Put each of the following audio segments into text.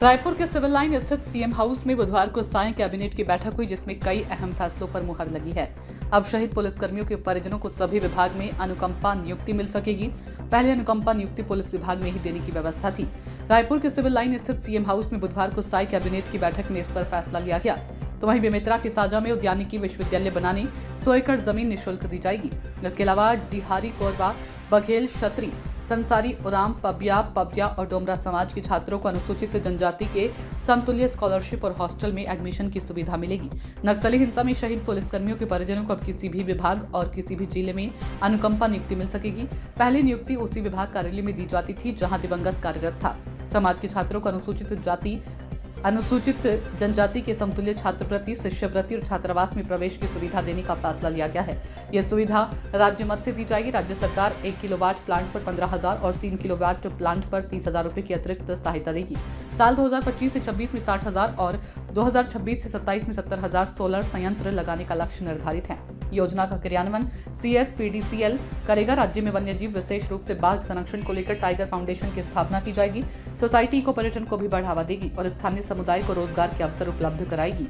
रायपुर के civil line स्थित CM house में बुधवार को सायं कैबिनेट की बैठक हुई, जिसमें कई अहम फैसलों पर मुहर लगी है। अब शहीद पुलिसकर्मियों के परिजनों को सभी विभाग में अनुकंपा नियुक्ति मिल सकेगी। पहले अनुकंपा नियुक्ति पुलिस विभाग में ही देने की व्यवस्था थी। रायपुर के सिविल लाइन स्थित सीएम हाउस में बुधवार को सायं कैबिनेट की बैठक में इस पर फैसला लिया गया। तो वहीं बेमेतरा के साजा में उद्यानिकी विश्वविद्यालय बनाने 100 एकड़ जमीन निःशुल्क दी जाएगी। इसके अलावा डिहारी, कोरबा, बघेल, क्षत्रिय, संसारी, उराम, पविया और डोमरा समाज के छात्रों को अनुसूचित जनजाति के समतुल्य स्कॉलरशिप और हॉस्टल में एडमिशन की सुविधा मिलेगी। नक्सली हिंसा में शहीद पुलिसकर्मियों के परिजनों को अब किसी भी विभाग और किसी भी जिले में अनुकंपा नियुक्ति मिल सकेगी। पहले नियुक्ति उसी विभाग कार्यालय में दी जाती थी जहां दिवंगत कार्यरत था। समाज के छात्रों को अनुसूचित जनजाति के समतुल्य छात्रवृत्ति, शिष्यवृत्ति और छात्रावास में प्रवेश की सुविधा देने का फैसला लिया गया है। यह सुविधा राज्य मद से दी जाएगी। राज्य सरकार 1 किलोवाट प्लांट पर 15,000 और 3 किलोवाट प्लांट पर 30,000 रुपए की अतिरिक्त सहायता देगी। साल 2025 से 26 में 60,000 और 2026 से 27 में 70,000 सोलर संयंत्र लगाने का लक्ष्य निर्धारित है। योजना का क्रियान्वयन CSPDCL करेगा। राज्य में वन्यजीव, विशेष रूप से बाघ संरक्षण को लेकर टाइगर फाउंडेशन की स्थापना की जाएगी। सोसाइटी इको पर्यटन को भी बढ़ावा देगी और स्थानीय समुदाय को रोजगार के अवसर उपलब्ध कराएगी।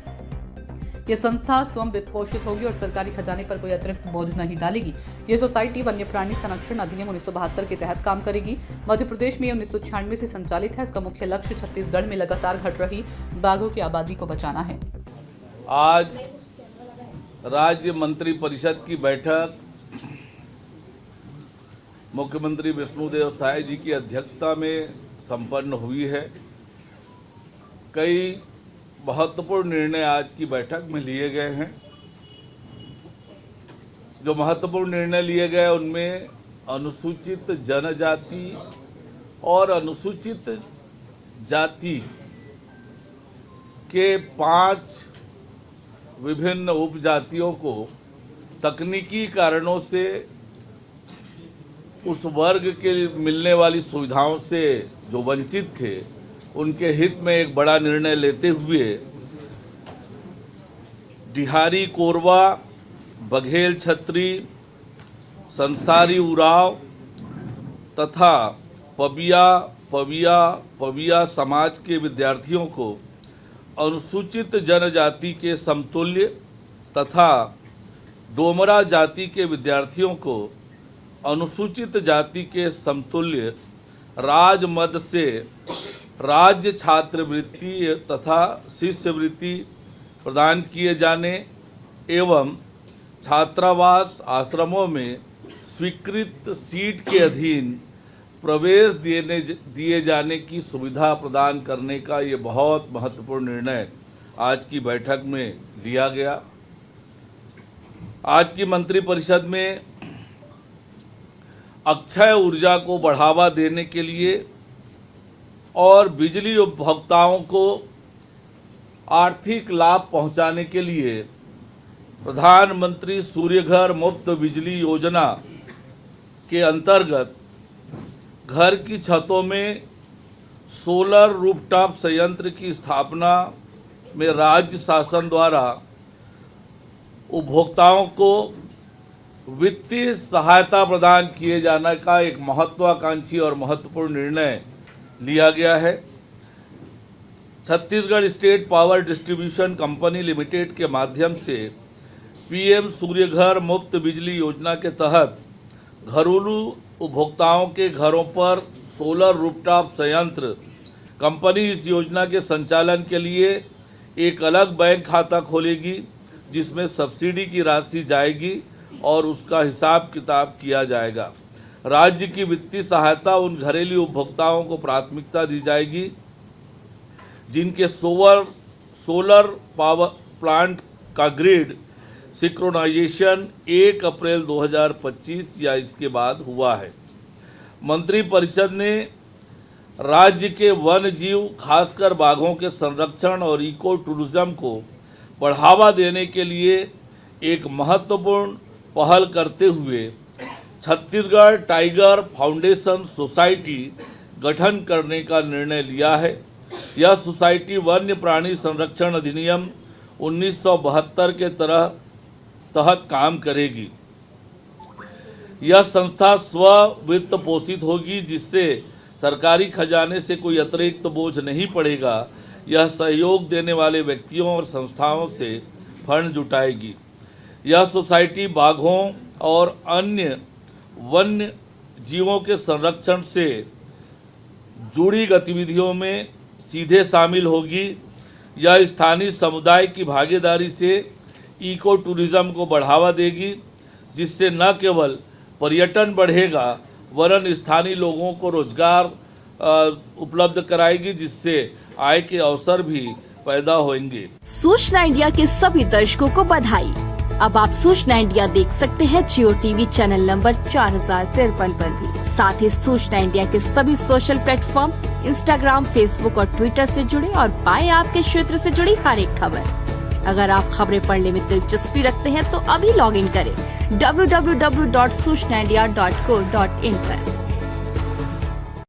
ये संस्था स्वयं वित्त पोषित होगी और सरकारी खजाने पर कोई अतिरिक्त बोझ नहीं डालेगी। ये सोसाइटी वन्य प्राणी संरक्षण अधिनियम 1972 के तहत काम करेगी। मध्य प्रदेश में 1996 से संचालित है। इसका मुख्य लक्ष्य छत्तीसगढ़ में लगातार घट रही बाघों की आबादी को बचाना है। आज राज्य मंत्री परिषद की बैठक मुख्यमंत्री विष्णुदेव साय जी की अध्यक्षता में संपन्न हुई है। कई महत्वपूर्ण निर्णय आज की बैठक में लिए गए हैं। जो महत्वपूर्ण निर्णय लिए गए उनमें अनुसूचित जनजाति और अनुसूचित जाति के 5 विभिन्न उपजातियों को तकनीकी कारणों से उस वर्ग के मिलने वाली सुविधाओं से जो वंचित थे, उनके हित में एक बड़ा निर्णय लेते हुए डिहारी, कोरबा, बघेल, क्षत्रिय, संसारी, उराव तथा पविया समाज के विद्यार्थियों को अनुसूचित जनजाति के समतुल्य तथा डोमरा जाति के विद्यार्थियों को अनुसूचित जाति के समतुल्य राजमद से राज्य छात्रवृत्ति तथा शिष्यवृत्ति प्रदान किए जाने एवं छात्रावास आश्रमों में स्वीकृत सीट के अधीन प्रवेश दिए जाने की सुविधा प्रदान करने का ये बहुत महत्वपूर्ण निर्णय आज की बैठक में लिया गया। आज की मंत्रिपरिषद में अक्षय ऊर्जा को बढ़ावा देने के लिए और बिजली उपभोक्ताओं को आर्थिक लाभ पहुंचाने के लिए प्रधानमंत्री सूर्यघर मुफ्त बिजली योजना के अंतर्गत घर की छतों में सोलर रूफटॉप संयंत्र की स्थापना में राज्य शासन द्वारा उपभोक्ताओं को वित्तीय सहायता प्रदान किए जाने का एक महत्वाकांक्षी और महत्वपूर्ण निर्णय लिया गया है। Chhattisgarh state power distribution company limited के माध्यम से PM सूर्यघर मुफ्त बिजली योजना के तहत घरेलू उपभोक्ताओं के घरों पर सोलर रूफटॉप संयंत्र कंपनी इस योजना के संचालन के लिए एक अलग बैंक खाता खोलेगी, जिसमें सब्सिडी की राशि जाएगी और उसका हिसाब किताब किया जाएगा। राज्य की वित्तीय सहायता उन घरेलू उपभोक्ताओं को प्राथमिकता दी जाएगी जिनके सोलर पावर प्लांट का ग्रिड सिंक्रोनाइजेशन 1 अप्रैल 2025 या इसके बाद हुआ है। मंत्रिपरिषद ने राज्य के वन्य जीव, खासकर बाघों के संरक्षण और इको टूरिज्म को बढ़ावा देने के लिए एक महत्वपूर्ण पहल करते हुए छत्तीसगढ़ टाइगर फाउंडेशन सोसाइटी गठन करने का निर्णय लिया है। यह सोसाइटी वन्य प्राणी संरक्षण अधिनियम 1972 के तहत काम करेगी। यह संस्था स्व वित्त पोषित होगी, जिससे सरकारी खजाने से कोई अतिरिक्त बोझ नहीं पड़ेगा। यह सहयोग देने वाले व्यक्तियों और संस्थाओं से फंड जुटाएगी। यह सोसाइटी बाघों और अन्य वन्य जीवों के संरक्षण से जुड़ी गतिविधियों में सीधे शामिल होगी। यह स्थानीय समुदाय की भागीदारी से इको टूरिज्म को बढ़ावा देगी, जिससे न केवल पर्यटन बढ़ेगा वरन स्थानीय लोगों को रोजगार उपलब्ध कराएगी, जिससे आय के अवसर भी पैदा होंगे। सूचना इंडिया के सभी दर्शकों को बधाई। अब आप सूचना इंडिया देख सकते हैं जियो टीवी चैनल नंबर 4053 पर भी। साथ ही सूचना इंडिया के सभी सोशल प्लेटफॉर्म इंस्टाग्राम, फेसबुक और ट्विटर से जुड़े और पाएं आपके क्षेत्र से जुड़ी हर एक खबर। अगर आप खबरें पढ़ने में दिलचस्पी रखते हैं तो अभी लॉग इन करें www.सूचनाindia.co.in पर।